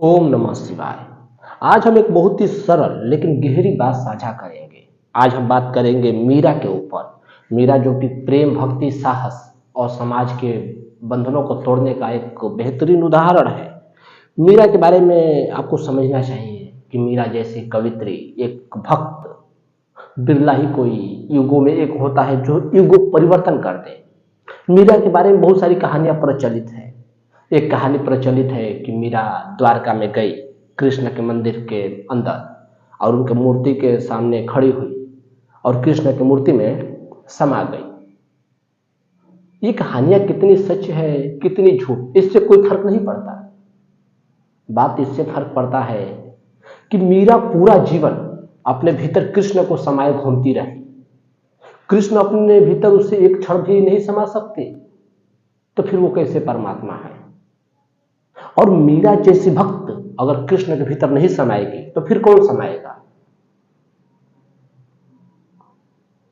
ओम नमः शिवाय। आज हम एक बहुत ही सरल लेकिन गहरी बात साझा करेंगे। आज हम बात करेंगे मीरा के ऊपर। मीरा जो कि प्रेम, भक्ति, साहस और समाज के बंधनों को तोड़ने का एक बेहतरीन उदाहरण है। मीरा के बारे में आपको समझना चाहिए कि मीरा जैसी कवित्री, एक भक्त, बिरला ही कोई युगों में एक होता है जो युग परिवर्तन कर दे। मीरा के बारे में बहुत सारी कहानियां प्रचलित हैं। एक कहानी प्रचलित है कि मीरा द्वारका में गई, कृष्ण के मंदिर के अंदर, और उनके मूर्ति के सामने खड़ी हुई और कृष्ण की मूर्ति में समा गई। ये कहानियां कितनी सच है, कितनी झूठ, इससे कोई फर्क नहीं पड़ता। बात इससे फर्क पड़ता है कि मीरा पूरा जीवन अपने भीतर कृष्ण को समाये घूमती रही। कृष्ण अपने भीतर उसे एक क्षण भी नहीं समा सकते, तो फिर वो कैसे परमात्मा है? और मीरा जैसी भक्त अगर कृष्ण के भीतर नहीं समाएगी तो फिर कौन समाएगा?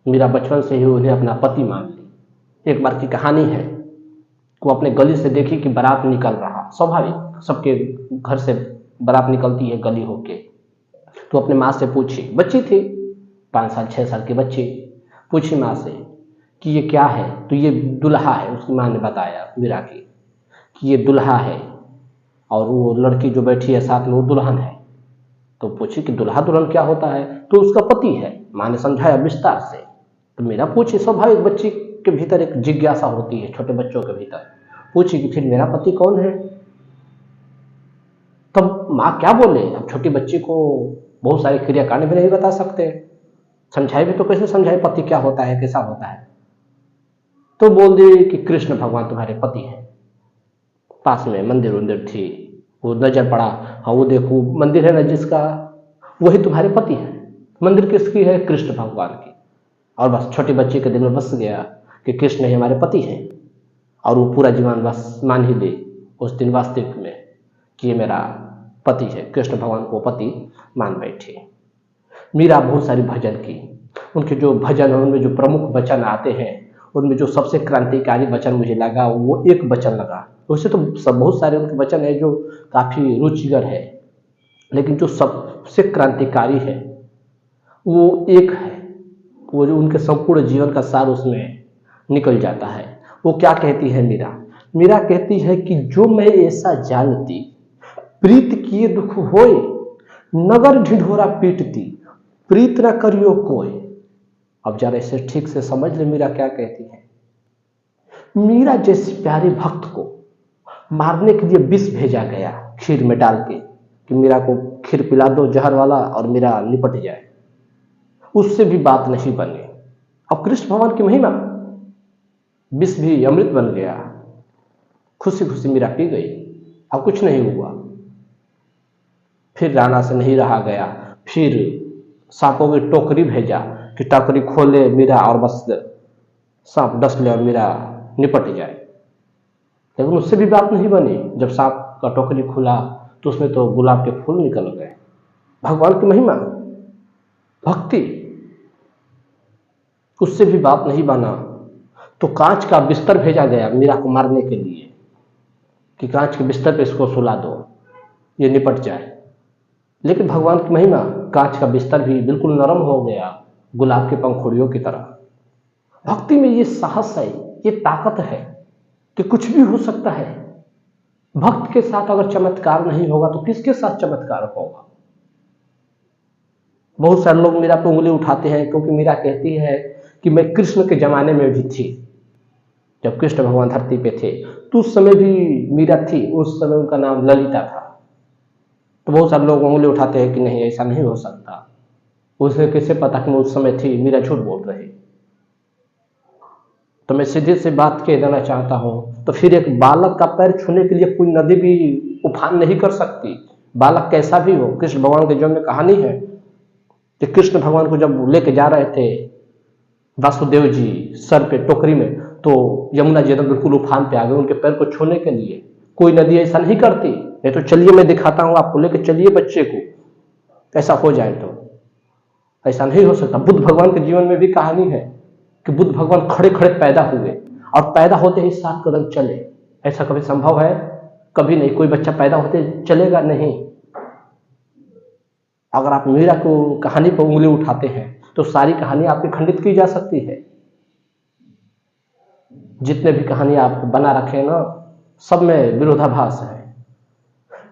मीरा बचपन से ही उन्हें अपना पति मान ली। एक बार की कहानी है, वो अपने गली से देखी कि बारात निकल रहा। स्वाभाविक, सबके घर से बारात निकलती है गली होके। तो अपने माँ से पूछी, बच्ची थी 5 साल 6 साल की बच्ची, पूछी माँ से कि ये क्या है? तो ये दुल्हा है। उसकी माँ ने बताया मीरा की कि ये दुल्हा है और वो लड़की जो बैठी है साथ में वो दुल्हन है। तो पूछी कि दुल्हा दुल्हन क्या होता है? तो उसका पति है। माँ ने समझाया विस्तार से। तो मीरा पूछी, स्वाभाविक बच्ची के भीतर एक जिज्ञासा होती है, छोटे बच्चों के भीतर। पूछी कि फिर मेरा पति कौन है? तब माँ क्या बोले? अब छोटी बच्ची को बहुत सारे क्रियाकांड भी नहीं बता सकते, समझाए भी तो कैसे समझाए पति क्या होता है, कैसा होता है? तो बोल दी कि कृष्ण भगवान तुम्हारे पति हैं। पास में मंदिर उंदिर थी, वो नजर पड़ा, हाँ वो देखो मंदिर है ना जिसका, वही तुम्हारे पति है। मंदिर किसकी है? कृष्ण भगवान की। और बस छोटे बच्चे के दिल में बस गया कि कृष्ण ही हमारे पति हैं, और वो पूरा जीवन बस मान ही ले उस दिन वास्तविक में कि ये मेरा पति है। कृष्ण भगवान को पति मान बैठी। मीरा बहुत सारी भजन की। उनके जो भजन है उनमें जो प्रमुख वचन आते हैं, उनमें जो सबसे क्रांतिकारी वचन मुझे लगा वो एक वचन लगा। वैसे तो सब बहुत सारे उनके वचन है जो काफी रुचिकर है, लेकिन जो सबसे क्रांतिकारी है वो एक है, वो जो उनके संपूर्ण जीवन का सार उसमें निकल जाता है। वो क्या कहती है मीरा? मीरा कहती है कि जो मैं ऐसा जानती, प्रीत किए दुख होए, नगर ढिढोरा पीटती, प्रीत न करियो कोई। अब जरा इसे ठीक से समझ ले मीरा क्या कहती है। मीरा जैसी प्यारी भक्त को मारने के लिए विष भेजा गया खीर में डाल के कि मीरा को खीर पिला दो जहर वाला और मीरा निपट जाए। उससे भी बात नहीं बनी। अब कृष्ण भगवान की महिमा, विष भी अमृत बन गया। खुशी खुशी मीरा पी गई, अब कुछ नहीं हुआ। फिर राणा से नहीं रहा गया, फिर सांपों की टोकरी भेजा कि टोकरी खोले मीरा और बस सांप डस ले और मीरा निपट जाए। लेकिन उससे भी बात नहीं बनी। जब सांप का टोकरी खुला तो उसमें तो गुलाब के फूल निकल गए। भगवान की महिमा, भक्ति, उससे भी बात नहीं बना तो कांच का बिस्तर भेजा गया मीरा को मारने के लिए कि कांच के बिस्तर पे इसको सुला दो, ये निपट जाए। लेकिन भगवान की महिमा, कांच का बिस्तर भी बिल्कुल नरम हो गया, गुलाब के पंखुड़ियों की तरह। भक्ति में ये साहस है, ये ताकत है कि कुछ भी हो सकता है। भक्त के साथ अगर चमत्कार नहीं होगा तो किसके साथ चमत्कार होगा? बहुत सारे लोग मीरा पे उंगली उठाते हैं क्योंकि मीरा कहती है कि मैं कृष्ण के जमाने में भी थी। जब कृष्ण भगवान धरती पे थे तो उस समय भी मीरा थी। उस समय उनका नाम ललिता था। तो बहुत सारे लोग उंगली उठाते हैं कि नहीं, ऐसा नहीं हो सकता। उसे कैसे पता कि मैं उस समय थी? मीरा झूठ बोल रही। तो मैं सीधे से बात कह देना चाहता हूं, तो फिर एक बालक का पैर छूने के लिए कोई नदी भी उफान नहीं कर सकती, बालक कैसा भी हो। कृष्ण भगवान के जीवन में कहानी है कि कृष्ण भगवान को जब लेके जा रहे थे वासुदेव जी सर पे टोकरी में, तो यमुना जी बिल्कुल उफान पे आ गए उनके पैर को छूने के लिए। कोई नदी ऐसा नहीं करती। नहीं तो चलिए मैं दिखाता हूं आपको, लेके चलिए बच्चे को, ऐसा हो जाए तो। ऐसा नहीं हो सकता। बुद्ध भगवान के जीवन में भी कहानी है कि बुद्ध भगवान खड़े खड़े पैदा हुए और पैदा होते ही 7 कदम चले। ऐसा कभी संभव है? कभी नहीं। कोई बच्चा पैदा होते चलेगा नहीं। अगर आप मीरा को कहानी पर उंगली उठाते हैं तो सारी कहानी आपकी खंडित की जा सकती है। जितने भी कहानी आप बना रखे हैं ना, सब में विरोधाभास है।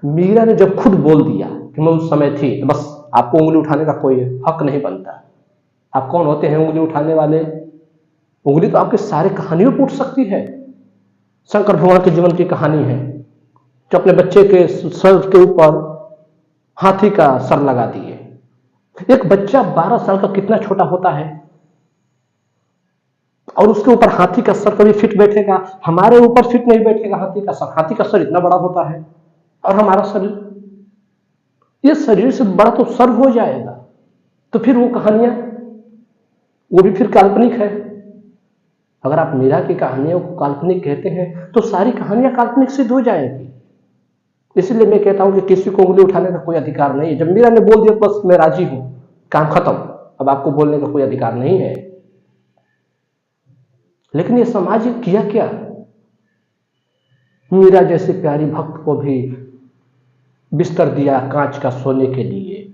मीरा ने जब खुद बोल दिया कि मैं उस समय थी, तो बस आपको उंगली उठाने का कोई हक नहीं बनता। आप कौन होते हैं उंगली उठाने वाले? उंगली तो आपके सारे कहानियों पर उठ सकती है। शंकर भगवान के जीवन की कहानी है, जो अपने बच्चे के सर के ऊपर हाथी का सर लगा दिए। एक बच्चा 12 साल का कितना छोटा होता है, और उसके ऊपर हाथी का सर कभी फिट बैठेगा? हमारे ऊपर फिट नहीं बैठेगा हाथी का सर। हाथी का सर इतना बड़ा होता है, और हमारा शरीर, ये शरीर से बड़ा तो सर हो जाएगा। तो फिर वो कहानियां, वो भी फिर काल्पनिक है। अगर आप मीरा की कहानियों को काल्पनिक कहते हैं तो सारी कहानियां काल्पनिक सिद्ध हो जाएंगी। इसलिए मैं कहता हूं कि किसी को उंगली उठाने का कोई अधिकार नहीं है। जब मीरा ने बोल दिया बस मैं राजी हूं, काम खत्म, अब आपको बोलने का कोई अधिकार नहीं है। लेकिन ये समाज किया क्या? मीरा जैसे प्यारी भक्त को भी बिस्तर दिया कांच का सोने के लिए,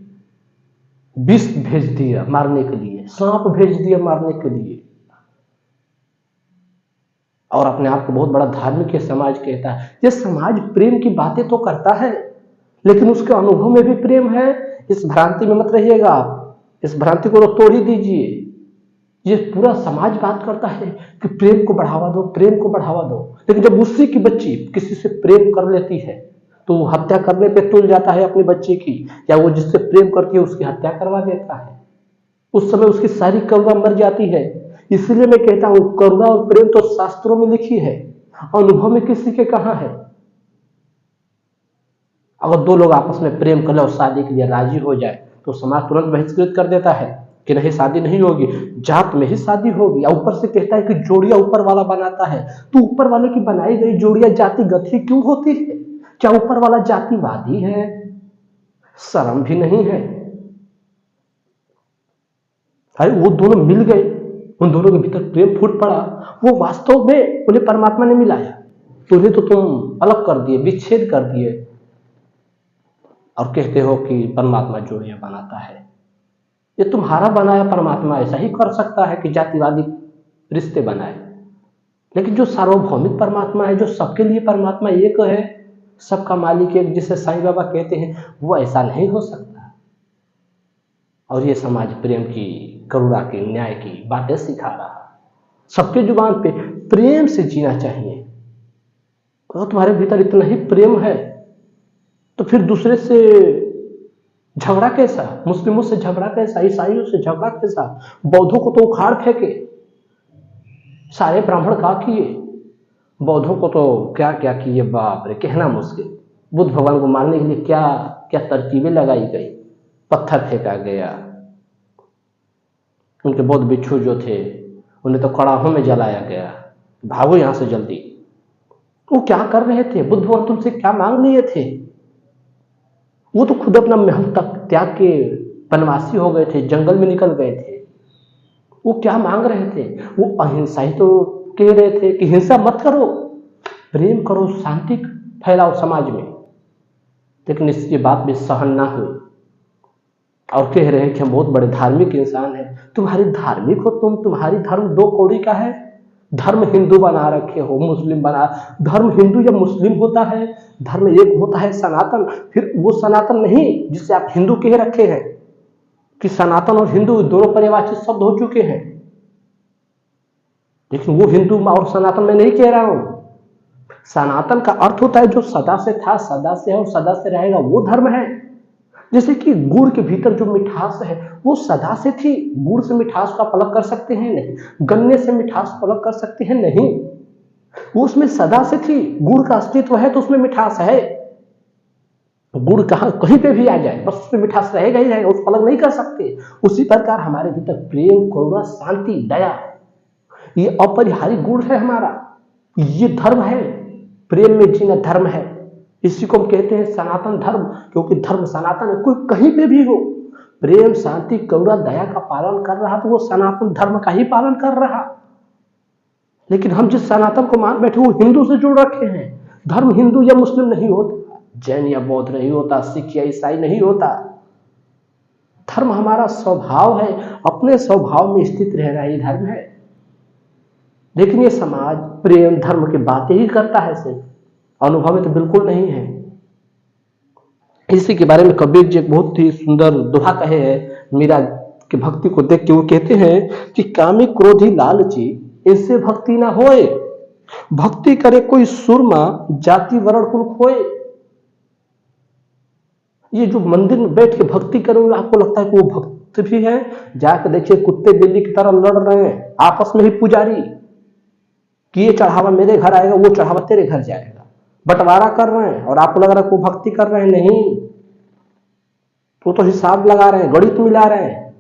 विष भेज दिया मारने के लिए, सांप भेज दिया मारने के लिए, और अपने आप को बहुत बड़ा धार्मिक समाज कहता है। ये समाज प्रेम की बातें तो करता है, लेकिन उसके अनुभव में भी प्रेम है। इस भ्रांति में मत रहिएगा आप, इस भ्रांति को तो तोड़ ही दीजिए। ये पूरा समाज बात करता है कि प्रेम को बढ़ावा दो, प्रेम को बढ़ावा दो, लेकिन जब उसी की बच्ची किसी से प्रेम कर लेती है तो वो हत्या करने पे तुल जाता है अपनी बच्ची की, या वो जिससे प्रेम करती है उसकी हत्या करवा देता है। उस समय उसकी सारी करुणा मर जाती है। इसलिए मैं कहता हूं करुणा और प्रेम तो शास्त्रों में लिखी है, अनुभव में किसी के कहां है। अगर दो लोग आपस में प्रेम कर ले और शादी के लिए राजी हो जाए तो समाज तुरंत बहिष्कृत कर देता है कि नहीं शादी नहीं होगी, जात में ही शादी होगी। और ऊपर से कहता है कि जोड़ियां ऊपर वाला बनाता है। तो ऊपर वाले की बनाई गई जोड़ियां जातिगत ही क्यों होती है? क्या ऊपर वाला जातिवादी है? शर्म भी नहीं है। अरे वो दोनों मिल गए, उन दोनों के भीतर प्रेम फूट पड़ा, वो वास्तव में उन्हें परमात्मा ने मिलाया, तो उन्हें तो तुम अलग कर दिए, विच्छेद कर दिए, और कहते हो कि परमात्मा जोड़ियां बनाता है। ये तुम्हारा बनाया परमात्मा ऐसा ही कर सकता है कि जातिवादी रिश्ते बनाए, लेकिन जो सार्वभौमिक परमात्मा है, जो सबके लिए परमात्मा एक है, सबका मालिक एक, जिसे साईं बाबा कहते हैं, वो ऐसा नहीं हो सकता। और ये समाज प्रेम की, करुणा की, न्याय की बातें सिखा रहा। सबके जुबान पे प्रेम से जीना चाहिए। अगर तुम्हारे भीतर इतना ही प्रेम है तो फिर दूसरे से झगड़ा कैसा? मुस्लिमों से झगड़ा कैसा? ईसाइयों से झगड़ा कैसा? बौद्धों को तो उखाड़ फेंके, सारे ब्राह्मण क्या किए, बौद्धों को तो क्या क्या किए, बाप रे, कहना मुश्किल। बुद्ध भगवान को मारने के लिए क्या क्या तरकीबें लगाई गई, पत्थर फेंका गया, उनके बौद्ध भिक्षु जो थे उन्हें तो कड़ाहों में जलाया गया, भागो यहां से जल्दी। वो क्या कर रहे थे? बुद्ध भगवान तुमसे क्या मांग लिए थे? वो तो खुद अपना महल तक त्याग के वनवासी हो गए थे, जंगल में निकल गए थे। वो क्या मांग रहे थे? वो अहिंसा ही तो कह रहे थे कि हिंसा मत करो, प्रेम करो, शांति फैलाओ समाज में। लेकिन इसकी बात भी सहन ना हुई, और कह रहे हैं कि हम बहुत बड़े धार्मिक इंसान हैं। तुम्हारी धार्मिक हो तुम, तुम्हारी धर्म दो कौड़ी का है। धर्म हिंदू बना रखे हो, मुस्लिम बना, धर्म हिंदू या मुस्लिम होता है, धर्म एक होता है सनातन। फिर वो सनातन नहीं जिसे आप हिंदू कह रखे हैं, कि सनातन और हिंदू दोनों पर्यायवाची शब्द हो चुके हैं। लेकिन वो हिंदू और सनातन मैं नहीं कह रहा हूं। सनातन का अर्थ होता है जो सदा से था, सदा से है और सदा से रहेगा, वो धर्म है। जैसे कि गुड़ के भीतर जो मिठास है वो सदा से थी, गुड़ से मिठास को आप अलग कर सकते हैं? नहीं। गन्ने से मिठास को अलग कर सकते हैं? नहीं। वो उसमें सदा से थी, गुड़ का अस्तित्व है तो उसमें मिठास है। गुड़ कहां कहीं पे भी आ जाए, बस उसमें मिठास रहेगा ही रहेगा, उसको अलग नहीं कर सकते। उसी प्रकार हमारे भीतर प्रेम, करुणा, शांति, दया, ये अपरिहार्य गुण है हमारा, ये धर्म है। प्रेम में जीना धर्म है। इसी को हम कहते हैं सनातन धर्म, क्योंकि धर्म सनातन है। कोई कहीं पे भी हो, प्रेम, शांति, करुणा, दया का पालन कर रहा तो वो सनातन धर्म का ही पालन कर रहा। लेकिन हम जिस सनातन को मान बैठे वो हिंदू से जुड़ रखे हैं, धर्म हिंदू या मुस्लिम नहीं होता, जैन या बौद्ध नहीं होता, सिख या ईसाई नहीं होता। धर्म हमारा स्वभाव है, अपने स्वभाव में स्थित रहना ही धर्म है। लेकिन ये समाज प्रेम धर्म की बातें ही करता है, सिर्फ अनुभव में तो बिल्कुल नहीं है। इसी के बारे में कबीर जी बहुत ही सुंदर दोहा कहे हैं मीरा की भक्ति को देख के। वो कहते हैं कि कामी क्रोधी लालची इनसे भक्ति ना होए, भक्ति करे कोई सुरमा जाति वर्ण कुल खोए। ये जो मंदिर में बैठ के भक्ति करोगे आपको लगता है कि वो भक्त भी है, जाकर देखिए कुत्ते बिल्ली की तरह लड़ रहे हैं आपस में ही पुजारी कि ये चढ़ावा मेरे घर आएगा, वो चढ़ावा तेरे घर जाएगा, बंटवारा कर रहे हैं। और आपको लग रहा है वो भक्ति कर रहे हैं, नहीं, वो तो हिसाब लगा रहे हैं, गणित मिला रहे हैं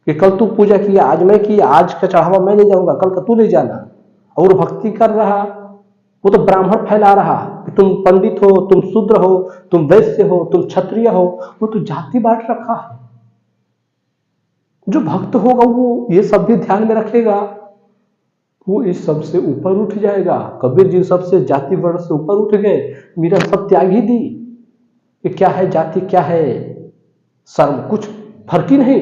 कि कल तू पूजा किया, आज मैं किया, आज का चढ़ावा मैं ले जाऊंगा, कल का तू ले जाना। और भक्ति कर रहा, वो तो ब्राह्मण फैला रहा कि तुम पंडित हो, तुम शूद्र हो, तुम वैश्य हो, तुम क्षत्रिय हो, वो तो जाति बांट रखा है। जो भक्त होगा वो ये सब भी ध्यान में रखेगा, वो इस सब से ऊपर उठ जाएगा। कबीर जी सबसे जाति वर्ण से ऊपर उठ गए, मीरा सब त्याग ही दी कि क्या है जाति, क्या है शर्म, कुछ फर्क ही नहीं।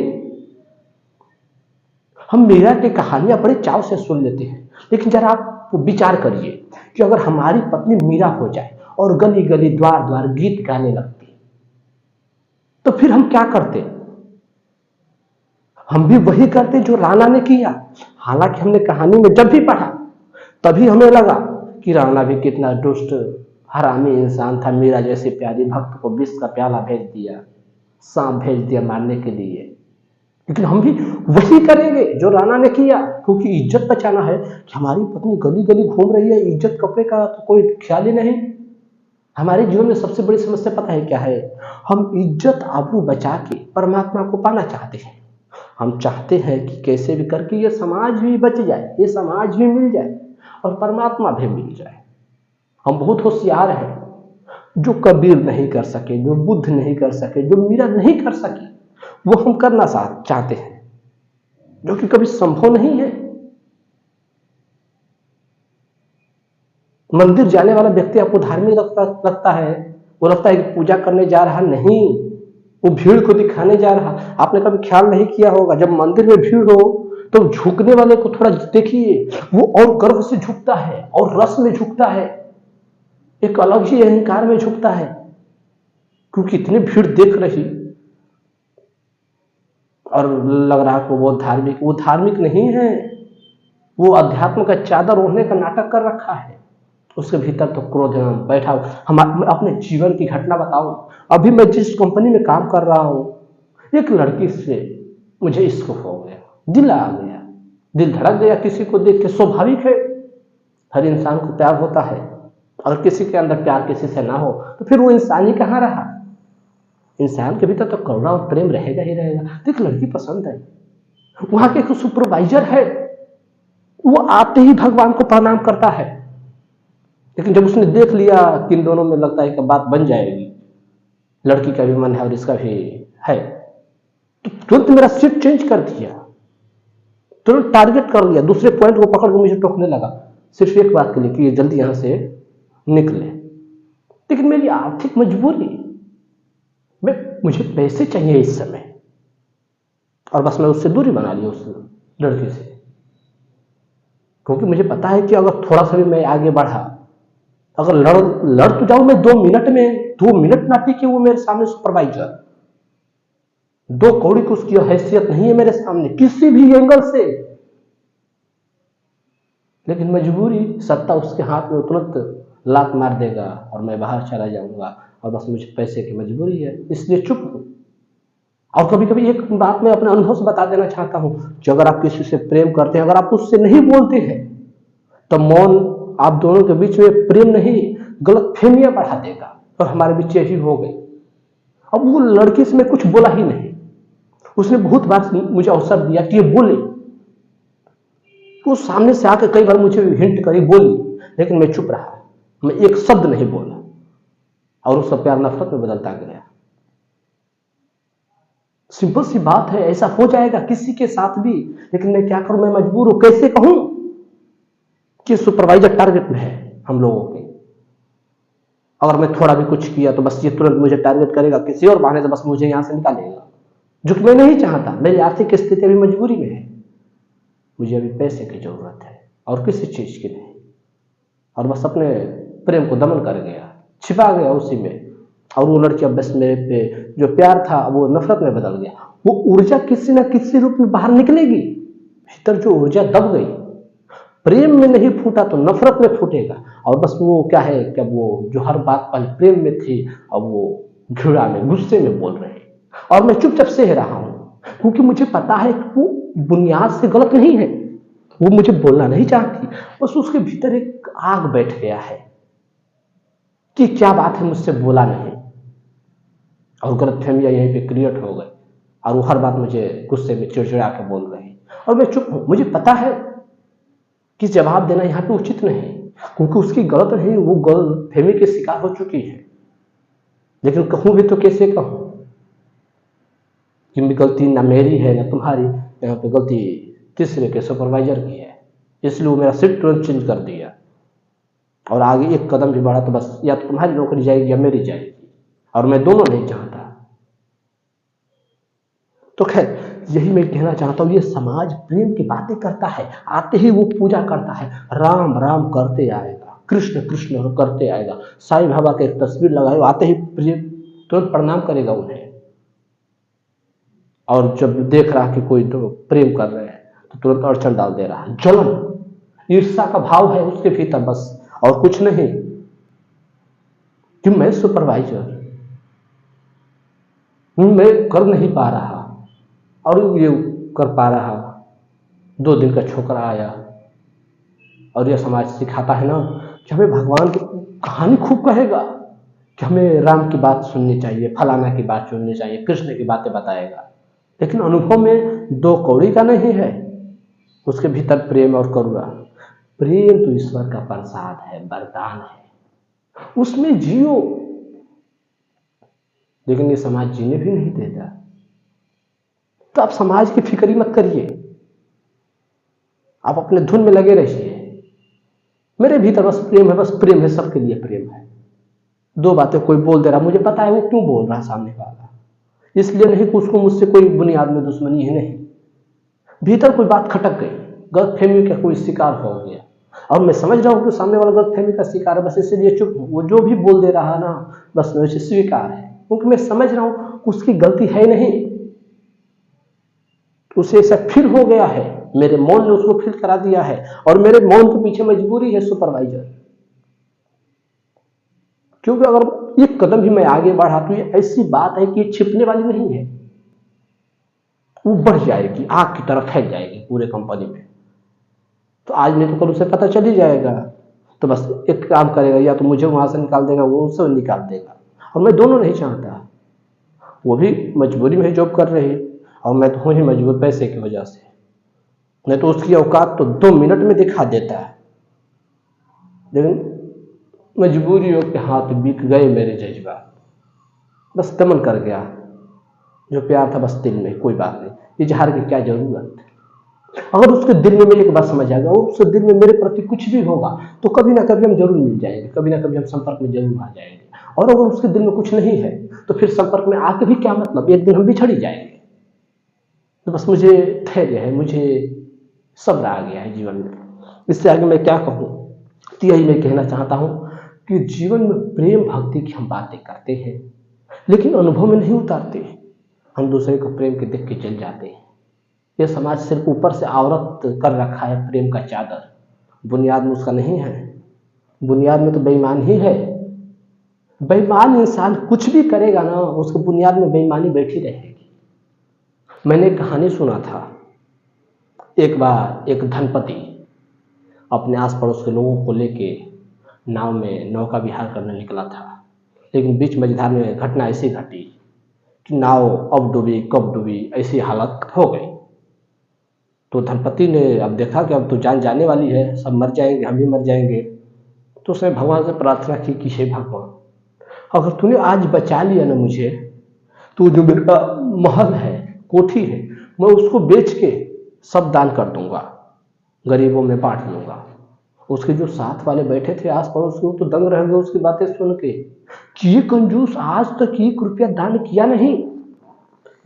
हम मीरा की कहानियां बड़े चाव से सुन लेते हैं, लेकिन जरा आप विचार करिए कि अगर हमारी पत्नी मीरा हो जाए और गली गली द्वार द्वार गीत गाने लगती तो फिर हम क्या करते? हम भी वही करते जो राणा ने किया। हालांकि हमने कहानी में जब भी पढ़ा तभी हमें लगा कि राणा भी कितना दुष्ट हरामी इंसान था, मीरा जैसे प्यारी भक्त को विष का प्याला भेज दिया, सांप भेज दिया मारने के लिए। लेकिन हम भी वही करेंगे जो राणा ने किया, क्योंकि इज्जत बचाना है कि हमारी पत्नी गली गली घूम रही है, इज्जत कपड़े का तो कोई ख्याल ही नहीं। हमारे जीवन में सबसे बड़ी समस्या पता है क्या है? हम इज्जत आबरू बचा के परमात्मा को पाना चाहते हैं। हम चाहते हैं कि कैसे भी करके ये समाज भी बच जाए, ये समाज भी मिल जाए और परमात्मा भी मिल जाए। हम बहुत होशियार हैं, जो कबीर नहीं कर सके, जो बुद्ध नहीं कर सके, जो मीरा नहीं कर सकी, वो हम करना चाहते हैं, जो कि कभी संभव नहीं है। मंदिर जाने वाला व्यक्ति आपको धार्मिक लगता है, वो लगता है कि पूजा करने जा रहा, नहीं, वो भीड़ को दिखाने जा रहा। आपने कभी ख्याल नहीं किया होगा, जब मंदिर में भीड़ हो तो झुकने वाले को थोड़ा देखिए, वो और गर्व से झुकता है और रस में झुकता है, एक अलग ही अहंकार में झुकता है, क्योंकि इतनी भीड़ देख रही और लग रहा कि वो धार्मिक। वो धार्मिक नहीं है, वो अध्यात्म का चादर ओढ़ने का नाटक कर रखा है। उसके भीतर तो क्रोध बैठा। हम अपने जीवन की घटना बताऊं, अभी मैं जिस कंपनी में काम कर रहा हूं, एक लड़की से मुझे इश्क हो गया, दिल आ गया, दिल धड़क गया किसी को देख के। स्वाभाविक है, हर इंसान को प्यार होता है। अगर किसी के अंदर प्यार किसी से ना हो तो फिर वो इंसान ही कहाँ रहा? इंसान के भीतर तो करुणा और प्रेम रहेगा ही रहेगा। तो एक लड़की पसंद है, वहां के एक सुपरवाइजर है, वो आते ही भगवान को प्रणाम करता है। लेकिन जब उसने देख लिया कि इन दोनों में लगता है कि बात बन जाएगी, लड़की का भी मन है और इसका भी है, तो तुरंत मेरा सीट चेंज कर दिया, तुरंत टारगेट कर लिया, दूसरे पॉइंट को पकड़ के मुझे टोकने लगा, सिर्फ एक बात के लिए कि ये जल्दी यहां से निकले। लेकिन मेरी आर्थिक मजबूरी, मुझे पैसे चाहिए इस समय, और बस मैं उससे दूरी बना ली, उस लड़की से, क्योंकि मुझे पता है कि अगर थोड़ा सा भी मैं आगे बढ़ा, अगर लड़ तो जाऊं मैं 2 मिनट में, 2 मिनट ना टिके वो मेरे सामने सुपरवाइजर, 2 कौड़ी की उसकी हैसियत नहीं है मेरे सामने किसी भी एंगल से। लेकिन मजबूरी, सत्ता उसके हाथ में, तुरंत लात मार देगा और मैं बाहर चला जाऊंगा, और बस मुझे पैसे की मजबूरी है, इसलिए चुप हूं। और कभी कभी एक बात मैं अपने अनुभव से बता देना चाहता हूं कि अगर आप किसी से प्रेम करते हैं, अगर आप उससे नहीं बोलते हैं, तो मौन आप दोनों के बीच में प्रेम नहीं, गलतफहमियां बढ़ा देगा। और हमारे बीच यही हो गई। अब वो लड़की से मैं कुछ बोला ही नहीं, उसने बहुत बार मुझे अवसर दिया कि ये बोले, वो सामने से आकर कई बार मुझे हिंट करी, बोली, लेकिन मैं चुप रहा, मैं एक शब्द नहीं बोला, और उसका प्यार नफरत में बदलता गया। सिंपल सी बात है, ऐसा हो जाएगा किसी के साथ भी। लेकिन मैं क्या करूं, मैं मजबूर हूं, कैसे कहूं कि सुपरवाइजर टारगेट में है हम लोगों के। अगर मैं थोड़ा भी कुछ किया तो बस ये तुरंत मुझे टारगेट करेगा, किसी और बहाने से बस मुझे यहाँ से निकालेगा, जो कि मैं नहीं चाहता। मेरी आर्थिक स्थिति अभी मजबूरी में है, मुझे अभी पैसे की जरूरत है और किसी चीज की नहीं। और बस अपने प्रेम को दमन कर गया, छिपा गया उसी में। और वो लड़की अब बस मेरे पे जो प्यार था वो नफरत में बदल गया। वो ऊर्जा किसी न किसी रूप में बाहर निकलेगी, भीतर जो ऊर्जा दब गई, प्रेम में नहीं फूटा तो नफरत में फूटेगा। और बस वो क्या है कि वो जो हर बात पहले प्रेम में थी, अब वो घृणा में, गुस्से में बोल रहे हैं। और मैं चुपचाप सह रहा हूं, क्योंकि मुझे पता है कि वो बुनियाद से गलत नहीं है, वो मुझे बोलना नहीं चाहती, बस उसके भीतर एक आग बैठ गया है कि क्या बात है मुझसे बोला नहीं, और गलतफहमियां यहीं पे क्रिएट हो गई। और वो हर बात मुझे गुस्से में चिड़चिड़ा के बोल रही, और मैं चुप हूं। मुझे पता है कि जवाब देना यहाँ पे उचित नहीं, क्योंकि उसकी गलत नहीं, वो गलतफहमी के शिकार हो चुकी है। लेकिन कहूं भी तो कैसे कहूं कि गलती ना मेरी है ना तुम्हारी, यहाँ पे गलती तीसरे के सुपरवाइजर की है। इसलिए वो मेरा सीट तुरंत चेंज कर दिया, और आगे एक कदम भी बढ़ा तो बस या तो तुम्हारी नौकरी जाएगी या मेरी जाएगी, और मैं दोनों नहीं चाहता। तो खैर यही मैं कहना चाहता हूं, ये समाज प्रेम की बातें करता है, आते ही वो पूजा करता है, राम राम करते आएगा, कृष्ण कृष्ण करते आएगा। साईं बाबा की एक तस्वीर लगाए, आते ही प्रेम तुरंत प्रणाम करेगा उन्हें। और जब देख रहा कि कोई तो प्रेम कर रहे हैं तो तुरंत अड़चन डाल दे रहा है। जलन ईर्ष्या का भाव है उसके भीतर, बस और कुछ नहीं। कि मैं सुपरवाइजर हूं, मैं कर नहीं पा रहा और ये कर पा रहा। 2 दिन का छोकरा आया, और यह समाज सिखाता है ना कि हमें भगवान की कहानी खूब कहेगा, कि हमें राम की बात सुननी चाहिए, फलाना की बात सुननी चाहिए, कृष्ण की बातें बताएगा। लेकिन अनुभव में 2 कौड़ी का नहीं है, उसके भीतर प्रेम और करुणा। प्रेम तो ईश्वर का प्रसाद है, वरदान है, उसमें जियो। लेकिन ये समाज जीने भी नहीं देता। तो आप समाज की फिक्र ही मत करिए, आप अपने धुन में लगे रहिए। मेरे भीतर बस प्रेम है, बस प्रेम है, सबके लिए प्रेम है। 2 बातें कोई बोल दे रहा, मुझे पता है वो क्यों बोल रहा सामने वाला, इसलिए नहीं कि उसको मुझसे कोई बुनियाद में दुश्मनी है, नहीं। भीतर कोई बात खटक गई, गलतफहमी का कोई शिकार हो गया, और मैं समझ रहा हूं कि सामने वाला गलतफहमी का शिकार है, बस इसलिए चुप हूं। वो जो भी बोल दे रहा ना, बस मैं उसे स्वीकार है, क्योंकि मैं समझ रहा हूं उसकी गलती है नहीं, उसे ऐसा फील हो गया है, मेरे मौन ने उसको फील करा दिया है, और मेरे मौन के पीछे मजबूरी है सुपरवाइजर। क्योंकि अगर एक कदम भी मैं आगे बढ़ा तो ये ऐसी बात है कि ये छिपने वाली नहीं है, वो बढ़ जाएगी, आग की तरफ फैल जाएगी पूरे कंपनी में। तो आज नहीं तो कल उसे पता चल ही जाएगा, तो बस एक काम करेगा, या तो मुझे वहां से निकाल देगा, वो उसे निकाल देगा। और मैं दोनों नहीं चाहता। वो भी मजबूरी में जॉब कर रही, और मैं तो हूं ही मजबूर पैसे की वजह से। नहीं तो उसकी औकात तो 2 मिनट में दिखा देता है, लेकिन मजबूरियों के हाथ बिक गए मेरे जज्बात, बस दमन कर गया। जो प्यार था बस दिल में, कोई बात नहीं, इजहार की क्या जरूरत। अगर उसके दिल में मेरी एक बात समझ आ गया, और उसके दिल में मेरे प्रति कुछ भी होगा तो कभी ना कभी हम जरूर मिल जाएंगे, कभी ना कभी हम संपर्क में जरूर आ जाएंगे। और अगर उसके दिल में कुछ नहीं है तो फिर संपर्क में आके भी क्या मतलब, एक दिन हम बिछड़ ही जाएंगे। तो बस मुझे धैर्य है, मुझे सब्र आ गया है जीवन में, इससे आगे मैं क्या कहूँ। तो यही मैं कहना चाहता हूँ कि जीवन में प्रेम भक्ति की हम बातें करते हैं, लेकिन अनुभव में नहीं उतारते। हम दूसरे को प्रेम के देख के चल जाते हैं। यह समाज सिर्फ ऊपर से आवरत कर रखा है प्रेम का चादर, बुनियाद में उसका नहीं है। बुनियाद में तो बेईमान ही है। बेईमान इंसान कुछ भी करेगा ना, उसको बुनियाद में बेईमानी बैठी रहेगी। मैंने एक कहानी सुना था, एक बार एक धनपति अपने आस पड़ोस के लोगों को लेके नाव में नौका विहार करने निकला था, लेकिन बीच मझधार में घटना ऐसी घटी कि नाव अब डूबी कब डूबी ऐसी हालत हो गई। तो धनपति ने अब देखा कि अब तो जान जाने वाली है, सब मर जाएंगे, हम भी मर जाएंगे। तो उसने भगवान से प्रार्थना की कि हे भगवान, अगर तूने आज बचा लिया ना मुझे, तो जो मेरा महल है, कोठी है, मैं उसको बेच के सब दान कर दूंगा, गरीबों में बांट लूंगा। उसके जो साथ वाले बैठे थे आस पड़ोस के, वो तो दंग रह गए उसकी बातें सुन के कि ये कंजूस आज तक 1 रुपया दान किया नहीं।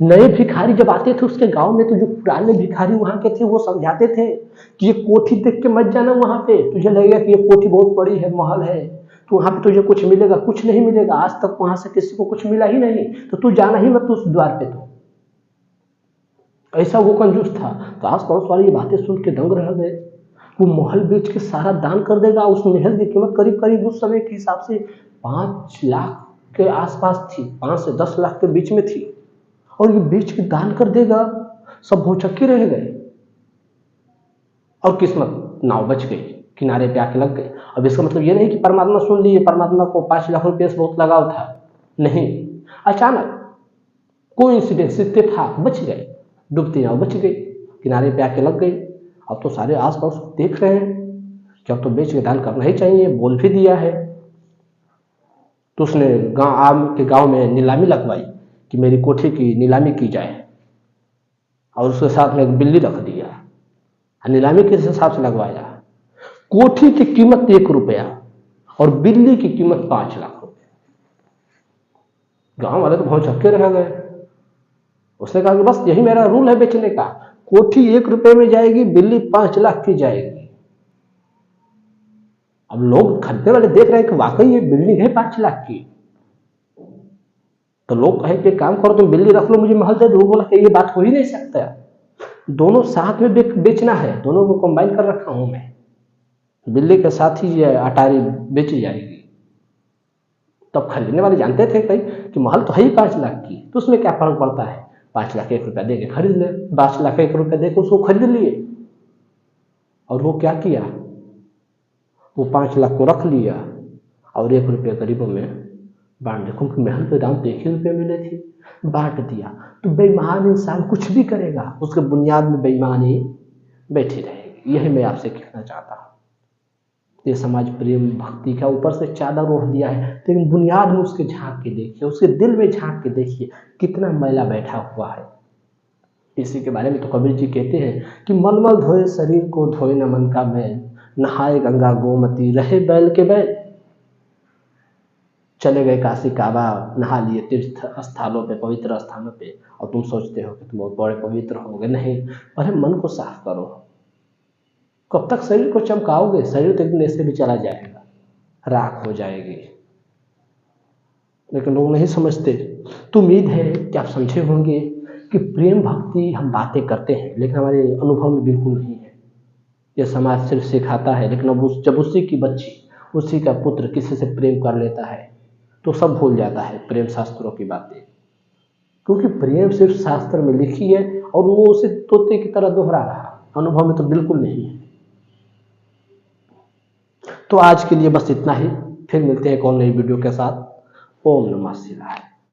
नए भिखारी जब आते थे उसके गांव में, तो जो पुराने भिखारी वहां के थे वो समझाते थे कि ये कोठी देख के मत जाना, वहां पे तुझे लगेगा कि ये कोठी बहुत बड़ी है, महल है, तो वहां पे तुझे कुछ मिलेगा, कुछ नहीं मिलेगा। आज तक वहां से किसी को कुछ मिला ही नहीं, तो तू जाना ही मत उस द्वार पे। तो ऐसा वो कंजूस था। तो आस पड़ोस वाले ये बातें सुन के दंग रह गए। वो महल बेच के सारा दान कर देगा। उस महल की कीमत करीब करीब उस समय के हिसाब से 5 लाख के आसपास थी, 5 से 10 लाख के बीच में थी। और ये बेच के दान कर देगा। सब भौचक्के रह गए और किस्मत नाव बच गई, किनारे पे आके लग गए। अब इसका मतलब ये नहीं कि परमात्मा सुन लिए, परमात्मा को 5 लाख रुपये से बहुत लगाव था, नहीं। अचानक कोई इंसिडेंस इत्तेफाक बच गए, डूबती नाव बच गई, किनारे पे आके लग गई। अब तो सारे आस पड़ोस देख रहे हैं कि अब तो बेच के दान करना ही चाहिए, बोल भी दिया है। तो उसने गांव में नीलामी लगवाई कि मेरी कोठी की नीलामी की जाए, और उसके साथ में एक बिल्ली रख दिया। नीलामी किस हिसाब से लगवाया? कोठी की कीमत 1 रुपया और बिल्ली की कीमत 5 लाख रुपए। गांव वाले तो बहुत झक्के रह गए। उसने कहा कि बस यही मेरा रूल है बेचने का, कोठी 1 रुपये में जाएगी, बिल्ली 5 लाख की जाएगी। अब लोग खरीदने वाले देख रहे हैं कि वाकई ये बिल्डिंग है 5 लाख की। तो लोग कहे कि काम करो, तुम बिल्ली रख लो, मुझे महल दे दो। वो बोला कि ये बात हो ही नहीं सकता, दोनों साथ में बेचना है, दोनों को कंबाइन कर रखा हूं मैं। बिल्ली के साथ ही ये अटारी बेची जाएगी। तब खरीदने वाले जानते थे कई कि महल तो है ही 5 लाख की, तो उसमें क्या फर्क पड़ता है, 5 लाख 1 रुपया दे के खरीद ले। 5 लाख 1 रुपया दे के उसको खरीद लिए। और वो क्या किया, वो 5 लाख को रख लिया और 1 रुपया गरीबों में बांट दिया, क्योंकि महल पे दाम 1 ही रुपये मिले थे, बांट दिया। तो बेईमान इंसान कुछ भी करेगा, उसके बुनियाद में बेईमानी बैठी रहेगी। यही मैं आपसे कहना चाहता हूँ। ये समाज प्रेम भक्ति का ऊपर से चादर ओढ़ दिया है, लेकिन बुनियाद में उसके झांक के देखिए, उसके दिल में झांक के देखिए कितना मैला बैठा हुआ है। इसी के बारे में तो कबीर जी कहते हैं कि मलमल धोए शरीर को, धोए न मन का मैल, नहाए गंगा गोमती, रहे बैल के बैल। चले गए काशी काबा, नहा लिए तीर्थ स्थानों पे, पवित्र स्थानों पे, और तुम सोचते हो कि तुम बहुत बड़े पवित्र होगे। नहीं, पहले मन को साफ करो। कब तक शरीर को चमकाओगे? शरीर तो एक दिन ऐसे भी चला जाएगा, राख हो जाएगी। लेकिन लोग नहीं समझते। तो उम्मीद है कि आप समझे होंगे कि प्रेम भक्ति हम बातें करते हैं, लेकिन हमारे अनुभव में बिल्कुल नहीं है। यह समाज सिर्फ सिखाता है, लेकिन अब जब उसी की बच्ची, उसी का पुत्र किसी से प्रेम कर लेता है, तो सब भूल जाता है प्रेम शास्त्रों की बातें। क्योंकि प्रेम सिर्फ शास्त्र में लिखी है और वो उसे तोते की तरह दोहरा रहा, अनुभव में तो बिल्कुल नहीं है। तो आज के लिए बस इतना ही, फिर मिलते हैं एक और नई वीडियो के साथ। ओम नमः शिवाय।